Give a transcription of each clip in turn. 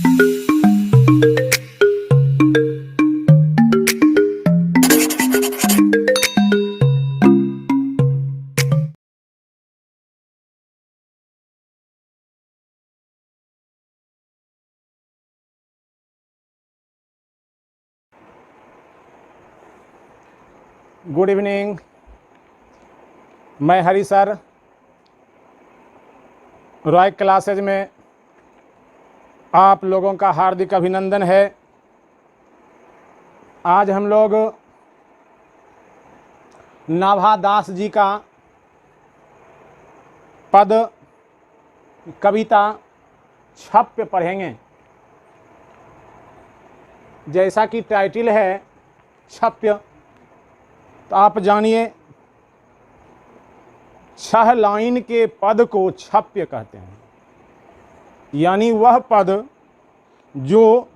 Good evening, मैं हरी sir Roy classes में आप लोगों का हार्दिक अभिनंदन है। आज हम लोग नाभा दास जी का पद कविता छप्य पढ़ेंगे। जैसा कि टाइटल है छप्य, तो आप जानिए 6 लाइन के पद को छप्य कहते हैं। यानी वह पद जो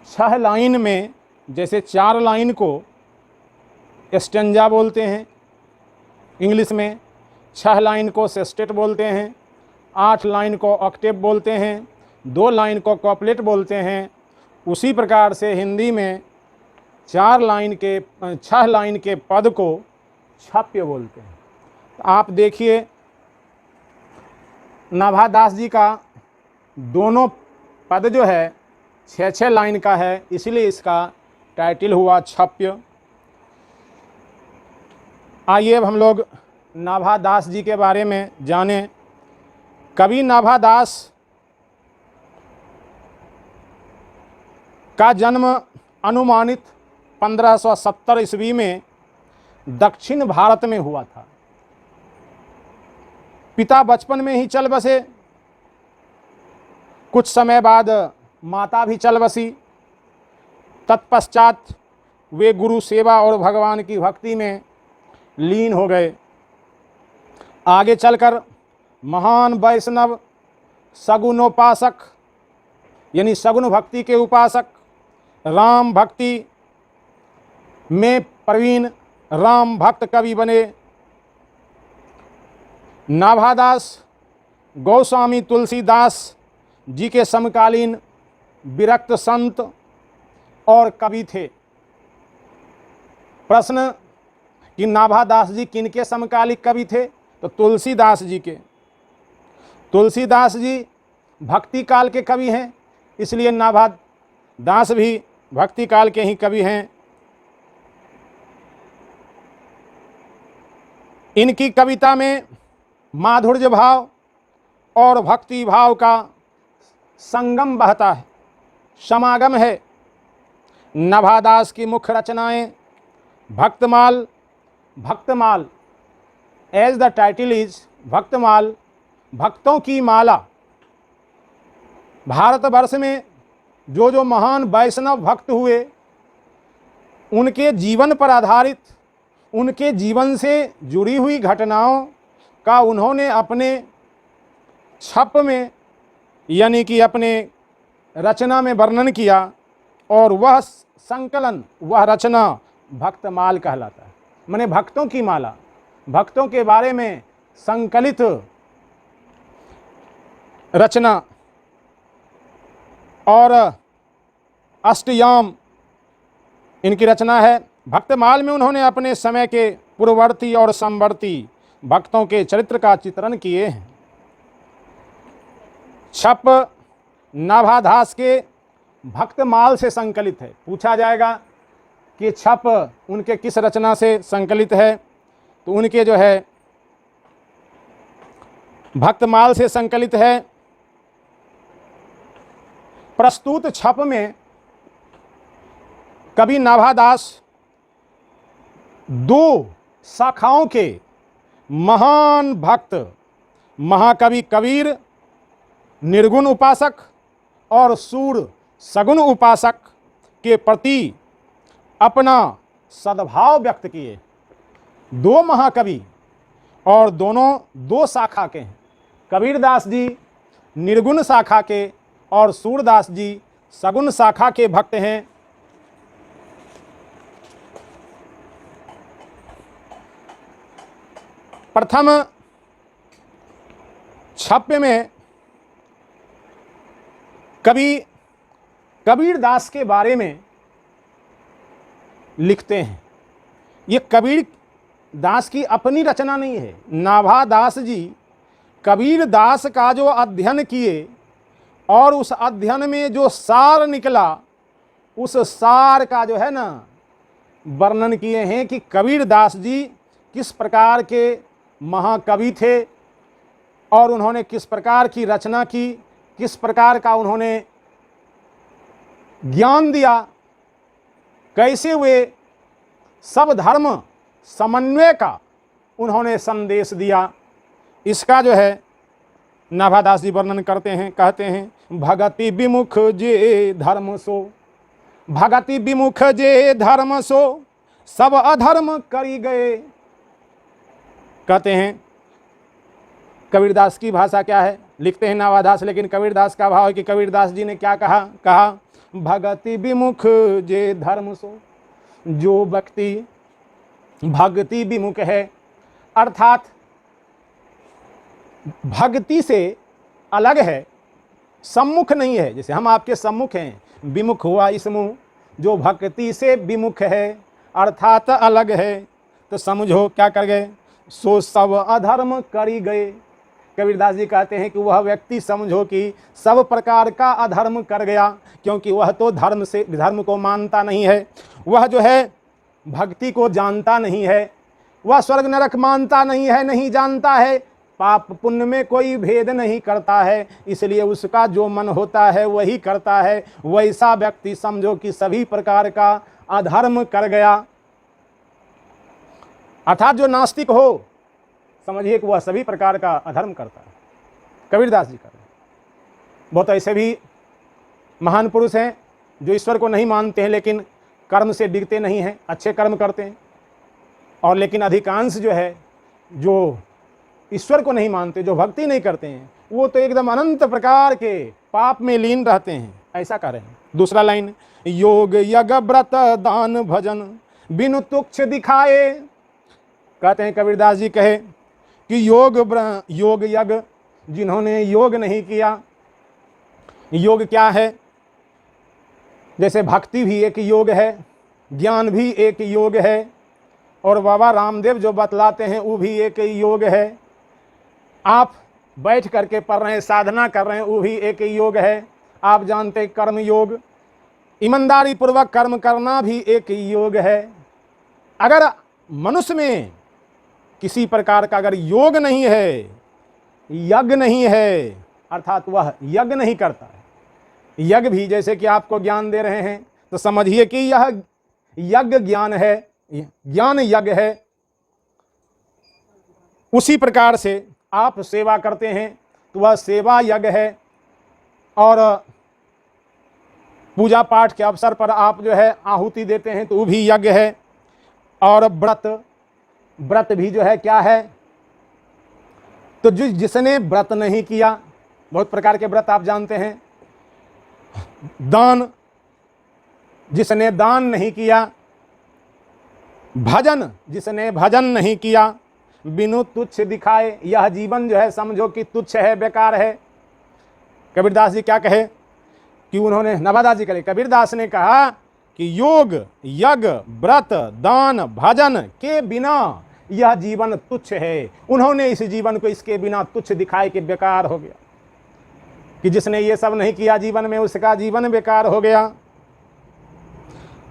6 लाइन में, जैसे 4 लाइन को स्टेंजा बोलते हैं इंग्लिश में, 6 लाइन को सेस्टेट बोलते हैं, 8 लाइन को ऑक्टेव बोलते हैं, 2 लाइन को कॉपलेट बोलते हैं। उसी प्रकार से हिंदी में 6 लाइन के पद को छप्य बोलते हैं। तो आप देखिए नाभा दास जी का दोनों पद जो है 6 लाइन का है, इसलिए इसका टाइटल हुआ छप्य। आइए अब हम लोग नाभा दास जी के बारे में जानें। कवि नाभा दास का जन्म अनुमानित 1570 ईस्वी में दक्षिण भारत में हुआ था। पिता बचपन में ही चल बसे, कुछ समय बाद माता भी चल बसी। तत्पश्चात वे गुरु सेवा और भगवान की भक्ति में लीन हो गए। आगे चलकर महान वैष्णव सगुणोपासक यानी सगुण भक्ति के उपासक, राम भक्ति में प्रवीण राम भक्त कवि बने। नाभादास गोस्वामी तुलसीदास जी के समकालीन विरक्त संत और कवि थे। प्रश्न कि नाभादास जी किनके समकालिक कवि थे? तो तुलसीदास जी के। तुलसीदास जी भक्ति काल के कवि हैं, इसलिए नाभादास भी भक्ति काल के ही कवि हैं। इनकी कविता में माधुर्य भाव और भक्ति भाव का संगम बहता है, समागम है। नाभादास की मुख्य रचनाएं Bhaktamal, as the title is Bhaktamal, भक्तों की माला। भारतवर्ष में जो महान वैष्णव भक्त हुए, उनके जीवन पर आधारित, उनके जीवन से जुड़ी हुई घटनाओं का उन्होंने अपने छप में यानी कि अपने रचना में वर्णन किया, और वह संकलन, वह रचना भक्तमाल कहलाता है। माने भक्तों की माला, भक्तों के बारे में संकलित रचना। और अष्टयाम इनकी रचना है। भक्तमाल में उन्होंने अपने समय के पूर्ववर्ती और समवर्ती भक्तों के चरित्र का चित्रण किए हैं। छप नाभादास के भक्तमाल से संकलित है। पूछा जाएगा कि छप उनके किस रचना से संकलित है, तो उनके जो है भक्तमाल से संकलित है। प्रस्तुत छप में कवि नाभादास 2 शाखाओं के महान भक्त, महाकवि कबीर निर्गुण उपासक और सूर सगुण उपासक के प्रति अपना सद्भाव व्यक्त किए। 2 महाकवि और दोनों 2 शाखा के हैं। कबीरदास जी निर्गुण शाखा के और सूरदास जी सगुण शाखा के भक्त हैं। प्रथम छप्य में कवि कबीर दास के बारे में लिखते हैं। ये कबीर दास की अपनी रचना नहीं है। नाभा दास जी कबीर दास का जो अध्ययन किए और उस अध्ययन में जो सार निकला, उस सार का जो है ना वर्णन किए हैं कि कबीर दास जी किस प्रकार के महाकवि थे और उन्होंने किस प्रकार की रचना की, किस प्रकार का उन्होंने ज्ञान दिया, कैसे वे सब धर्म समन्वय का उन्होंने संदेश दिया। इसका जो है नाभादास जी वर्णन करते हैं, कहते हैं भगति विमुख जे धर्म सो, भगति विमुख जे धर्म सो सब अधर्म करी गए। कहते हैं कबीरदास की भाषा क्या है, लिखते हैं नाभादास, लेकिन कबीरदास का भाव है कि कबीरदास जी ने क्या कहा भगति विमुख जे धर्म सो, जो व्यक्ति भक्ति विमुख है अर्थात भक्ति से अलग है, सम्मुख नहीं है, जैसे हम आपके सम्मुख हैं, विमुख हुआ इस मुँह, जो भक्ति से विमुख है अर्थात अलग है, तो समझो क्या कर गए, सो सब अधर्म करी गए। कबीरदास जी कहते हैं कि वह व्यक्ति समझो कि सब प्रकार का अधर्म कर गया, क्योंकि वह तो धर्म को मानता नहीं है, वह जो है भक्ति को जानता नहीं है, वह स्वर्ग नरक मानता नहीं है, नहीं जानता है, पाप पुण्य में कोई भेद नहीं करता है, इसलिए उसका जो मन होता है वही करता है। वैसा व्यक्ति समझो कि सभी प्रकार का अधर्म कर गया। अर्थात जो नास्तिक हो समझिए कि वह सभी प्रकार का अधर्म करता है। कबीरदास जी कर रहे हैं। बहुत ऐसे भी महान पुरुष हैं जो ईश्वर को नहीं मानते हैं लेकिन कर्म से डिगते नहीं हैं, अच्छे कर्म करते हैं, और लेकिन अधिकांश जो है जो ईश्वर को नहीं मानते, जो भक्ति नहीं करते हैं, वो तो एकदम अनंत प्रकार के पाप में लीन रहते हैं। ऐसा कर रहे हैं। दूसरा लाइन, योग यज्ञ व्रत दान भजन बिनु तुक्ष दिखाए। कहते हैं कबीरदास जी कहे कि योग यज्ञ, जिन्होंने योग नहीं किया, योग क्या है, जैसे भक्ति भी एक योग है, ज्ञान भी एक योग है, और बाबा रामदेव जो बतलाते हैं वो भी एक योग है, आप बैठ करके पढ़ रहे हैं, साधना कर रहे हैं, वो भी एक योग है। आप जानते कर्म योग, ईमानदारी पूर्वक कर्म करना भी एक योग है। अगर मनुष्य में किसी प्रकार का अगर योग नहीं है, यज्ञ नहीं है, अर्थात वह यज्ञ नहीं करता है, यज्ञ भी जैसे कि आपको ज्ञान दे रहे हैं तो समझिए कि यह यज्ञ ज्ञान है, ज्ञान यज्ञ है। उसी प्रकार से आप सेवा करते हैं तो वह सेवा यज्ञ है, और पूजा पाठ के अवसर पर आप जो है आहुति देते हैं तो वो भी यज्ञ है। और व्रत भी जो है क्या है, तो जिसने व्रत नहीं किया, बहुत प्रकार के व्रत आप जानते हैं। दान, जिसने दान नहीं किया, भजन, जिसने भजन नहीं किया, बिनु तुच्छ दिखाए, यह जीवन जो है समझो कि तुच्छ है, बेकार है। कबीरदास जी क्या कहे कि उन्होंने, नाभादास जी कहे, कबीरदास ने कहा कि योग यज्ञ व्रत दान भजन के बिना यह जीवन तुच्छ है। उन्होंने इस जीवन को इसके बिना तुच्छ दिखाए कि बेकार हो गया, कि जिसने ये सब नहीं किया जीवन में उसका जीवन बेकार हो गया।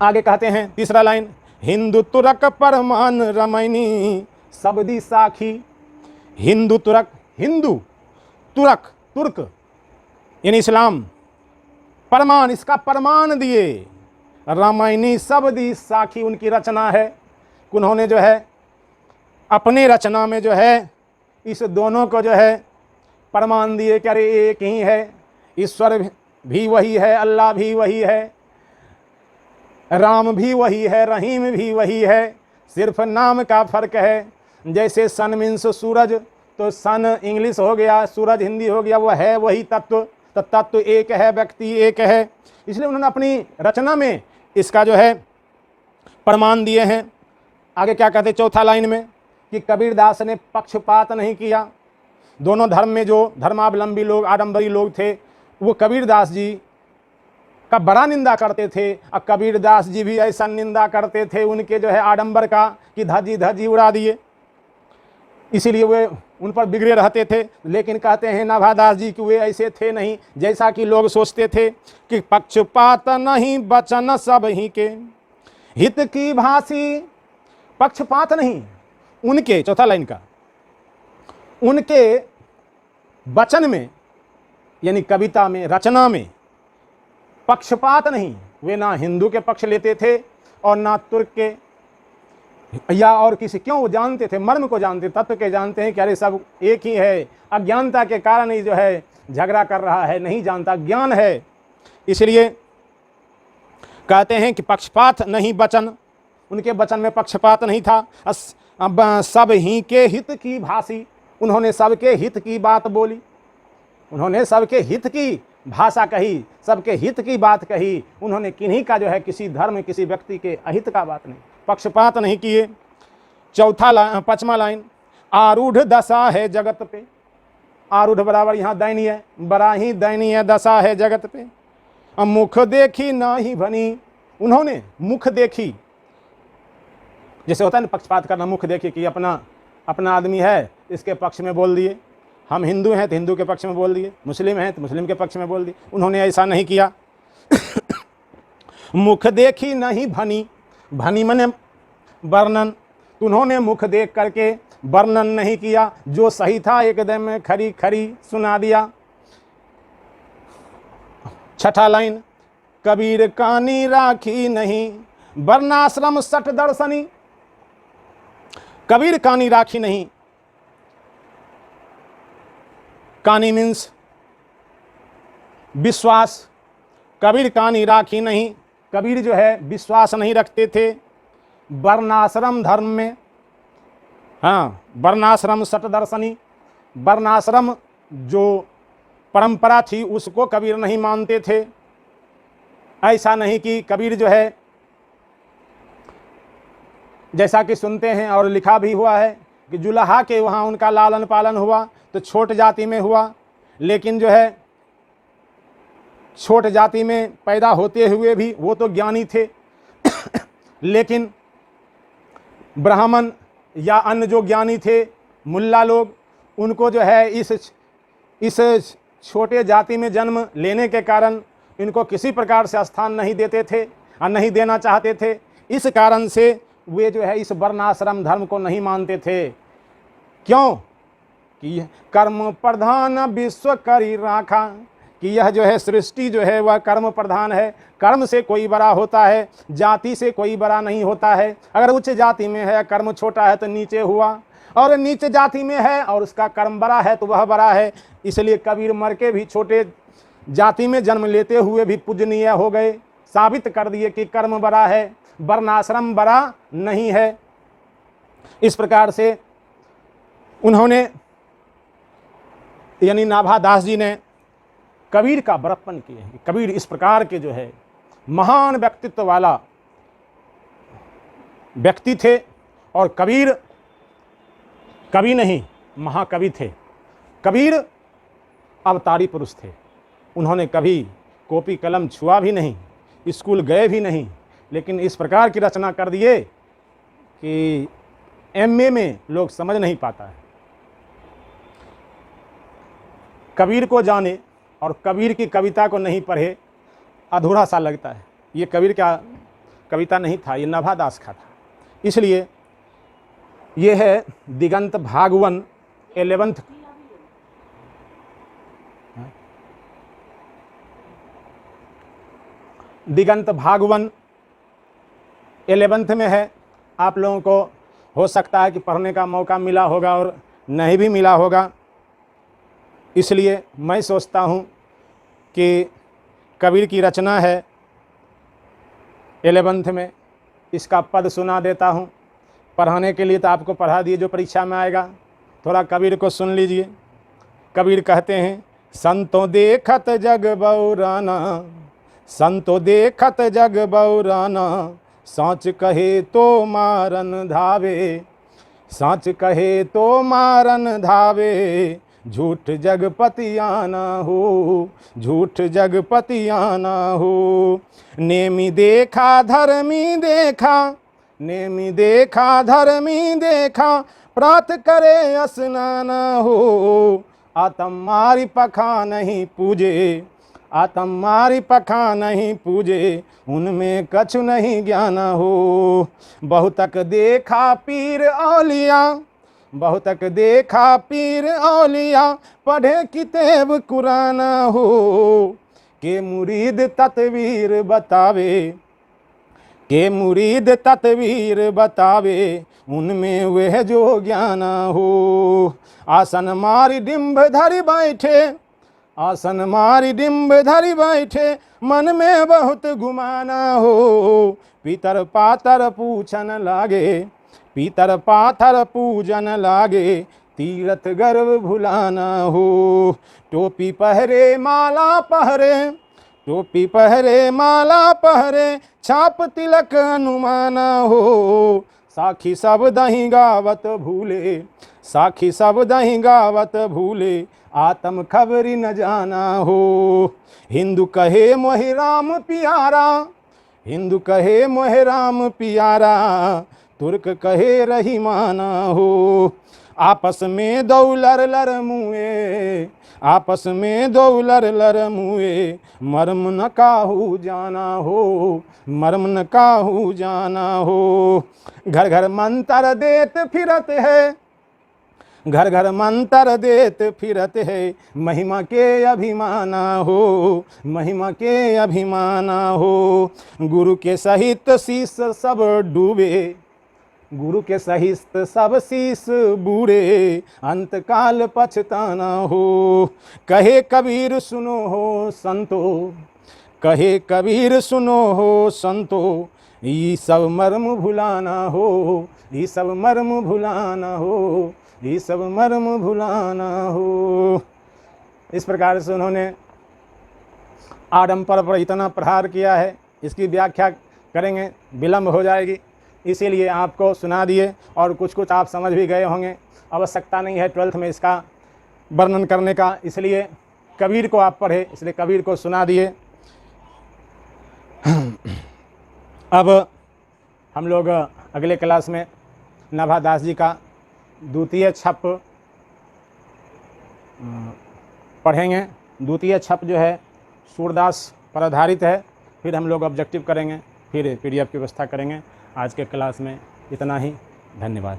आगे कहते हैं तीसरा लाइन, हिंदू तुरक परमान रमैनी सबदी साखी। हिंदू तुरक, हिंदू तुरक, तुर्क यानी इस्लाम, परमान, इसका परमान दिए, रामायणी सबदी साखी उनकी रचना है। उन्होंने जो है अपने रचना में जो है इस दोनों को जो है प्रमाण दिए कि अरे एक ही है, ईश्वर भी वही है, अल्लाह भी वही है, राम भी वही है, रहीम भी वही है, सिर्फ नाम का फर्क है। जैसे सन मीन्स सूरज, तो सन इंग्लिश हो गया, सूरज हिंदी हो गया, वह है वही तत्व, तो तत्व एक है, व्यक्ति एक है। इसलिए उन्होंने अपनी रचना में इसका जो है प्रमाण दिए हैं। आगे क्या कहते हैं चौथा लाइन में कि कबीरदास ने पक्षपात नहीं किया। दोनों धर्म में जो धर्मावलंबी लोग, आडंबरी लोग थे, वो कबीरदास जी का बड़ा निंदा करते थे। और कबीरदास जी भी ऐसा निंदा करते थे उनके जो है आडंबर का कि धजी धजी उड़ा दिए, इसीलिए वे उन पर बिगड़े रहते थे। लेकिन कहते हैं नाभादास जी कि वे ऐसे थे नहीं जैसा कि लोग सोचते थे कि पक्षपात नहीं वचन सब ही के हित की भाषी। पक्षपात नहीं, उनके, चौथा लाइन का, उनके वचन में यानी कविता में, रचना में पक्षपात नहीं। वे ना हिंदू के पक्ष लेते थे और ना तुर्क के या और किसी, क्यों? वो जानते थे, मर्म को जानते, तत्व के जानते हैं कि अरे सब एक ही है। अज्ञानता के कारण ही जो है झगड़ा कर रहा है, नहीं जानता, ज्ञान है। इसलिए कहते हैं कि पक्षपात नहीं वचन, उनके वचन में पक्षपात नहीं था। अब सब ही के हित की भाषी, उन्होंने सबके हित की बात बोली, उन्होंने सबके हित की भाषा कही, सबके हित की बात कही। उन्होंने किन्हीं का जो है किसी धर्म, किसी व्यक्ति के अहित का बात नहीं, पक्षपात नहीं किए। पांचवा लाइन, आरूढ़ दशा है जगत पे। आरूढ़ बराबर यहाँ दयनीय, बड़ा ही दयनीय दशा है जगत पे। मुख देखी ना ही बनी, उन्होंने मुख देखी, जैसे होता है ना पक्षपात करना, मुख देखी कि अपना आदमी है इसके पक्ष में बोल दिए, हम हिंदू हैं तो हिंदू के पक्ष में बोल दिए, मुस्लिम हैं तो मुस्लिम के पक्ष में बोल दिए। उन्होंने ऐसा नहीं किया। मुख देखी नहीं भनी, भनी मने वर्णन, उन्होंने मुख देख करके वर्णन नहीं किया, जो सही था एकदम खरी खरी सुना दिया। छठा लाइन, कबीर कानी राखी नहीं वर्णाश्रम सठ दर्शनी। कबीर कानी राखी नहीं, कानी मीन्स विश्वास, कबीर कानी राखी नहीं, कबीर जो है विश्वास नहीं रखते थे वर्णाश्रम धर्म में। हाँ, वर्णाश्रम सठ दर्शनी, वर्णाश्रम जो परंपरा थी उसको कबीर नहीं मानते थे। ऐसा नहीं कि कबीर जो है, जैसा कि सुनते हैं और लिखा भी हुआ है कि जुलाहा के वहाँ उनका लालन पालन हुआ तो छोट जाति में हुआ, लेकिन जो है छोट जाति में पैदा होते हुए भी वो तो ज्ञानी थे। लेकिन ब्राह्मण या अन्य जो ज्ञानी थे, मुल्ला लोग, उनको जो है इस छोटे जाति में जन्म लेने के कारण इनको किसी प्रकार से स्थान नहीं देते थे और नहीं देना चाहते थे। इस कारण से वे जो है इस वर्णाश्रम धर्म को नहीं मानते थे। क्यों? कि कर्म प्रधान विश्व करी राखा, कि यह जो है सृष्टि जो है वह कर्म प्रधान है। कर्म से कोई बड़ा होता है, जाति से कोई बड़ा नहीं होता है। अगर उच्च जाति में है, कर्म छोटा है तो नीचे हुआ, और नीचे जाति में है और उसका कर्म बड़ा है तो वह बड़ा है। इसलिए कबीर मर के भी छोटे जाति में जन्म लेते हुए भी पूजनीय हो गए, साबित कर दिए कि कर्म बड़ा है, वर्णाश्रम बड़ा नहीं है। इस प्रकार से उन्होंने, यानी नाभादास जी ने कबीर का बड़प्पन किया है। कबीर इस प्रकार के जो है महान व्यक्तित्व वाला व्यक्ति थे, और कबीर कवि नहीं महाकवि थे। कबीर अवतारी पुरुष थे। उन्होंने कभी कॉपी कलम छुआ भी नहीं, स्कूल गए भी नहीं, लेकिन इस प्रकार की रचना कर दिए कि एमए में लोग समझ नहीं पाता है। कबीर को जाने और कबीर की कविता को नहीं पढ़े अधूरा सा लगता है। ये कबीर का कविता नहीं था, ये नाभादास का था। इसलिए ये है दिगंत भागवन 11th, दिगंत भागवन 11th में है। आप लोगों को हो सकता है कि पढ़ने का मौका मिला होगा और नहीं भी मिला होगा। इसलिए मैं सोचता हूँ कि कबीर की रचना है 11th में, इसका पद सुना देता हूँ। पढ़ाने के लिए तो आपको पढ़ा दिए जो परीक्षा में आएगा, थोड़ा कबीर को सुन लीजिए। कबीर कहते हैं, संतों देखत जग बौराना, संतों देखत जग बौराना, साँच कहे तो मारन धावे, साँच कहे तो मारन धावे, झूठ जगपति आना हो, झूठ जगपति आना हो। नेमी देखा धर्मी देखा, नेमी देखा धर्मी देखा, प्रात करे स्नान हो। आतम मारी पखा नहीं पूजे, आतम मारी पखा नहीं पूजे, उनमें कछु नहीं ज्ञान हो। बहुतक देखा पीर औलिया, बहुतक देखा पीर औलिया, पढ़े किताब कुरान हो। के मुरीद तत्वीर बतावे, के मुरीद तत्वीर बतावे, उनमें वह जो ज्ञान हो। आसन मारी डिम्ब धरि बैठे, आसन मारी डिम्ब धरि बैठे, मन में बहुत गुमाना हो। पीतर पातर पूछन लागे, पीतर पाथर पूजन लागे, तीरथ गर्व भुलाना हो। टोपी पहरे माला पहरे, टोपी पहरे माला पहरे, छाप तिलक अनुमाना हो। साखी सब दही गावत भूले, साखी सब दही गावत भूले, आत्म खबरी न जाना हो। हिंदू कहे मोहि राम प्यारा, हिंदू कहे मोहि राम प्यारा, तुर्क कहे रहीमाना हो। आपस में दो लर लर मुए, आपस में दो लर लर मुए, मर्म न काहू जाना हो, मर्म न काहू जाना हो। घर घर मंत्र देत फिरत है, घर घर मंत्र देत फिरत है, महिमा के अभिमाना हो, महिमा के अभिमाना हो। गुरु के सहित शीस सब डूबे, गुरु के सहित सब शीस बूढ़े, अंत काल पछताना हो। कहे कबीर सुनो हो संतो, कहे कबीर सुनो हो संतो, ये सब मर्म भुलाना हो, ये सब मर्म भुलाना हो, ये सब मर्म भुलाना हो। इस प्रकार से उन्होंने आडंबर पर इतना प्रहार किया है, इसकी व्याख्या करेंगे विलम्ब हो जाएगी, इसीलिए आपको सुना दिए। और कुछ कुछ आप समझ भी गए होंगे, आवश्यकता नहीं है 12th में इसका वर्णन करने का, इसलिए कबीर को आप पढ़े, इसलिए कबीर को सुना दिए। अब हम लोग अगले क्लास में नभादास जी का द्वितीय छप पढ़ेंगे। द्वितीय छप जो है सूरदास पर आधारित है, फिर हम लोग ऑब्जेक्टिव करेंगे, फिर PDF की व्यवस्था करेंगे। आज के क्लास में इतना ही, धन्यवाद।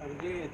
अभिजीत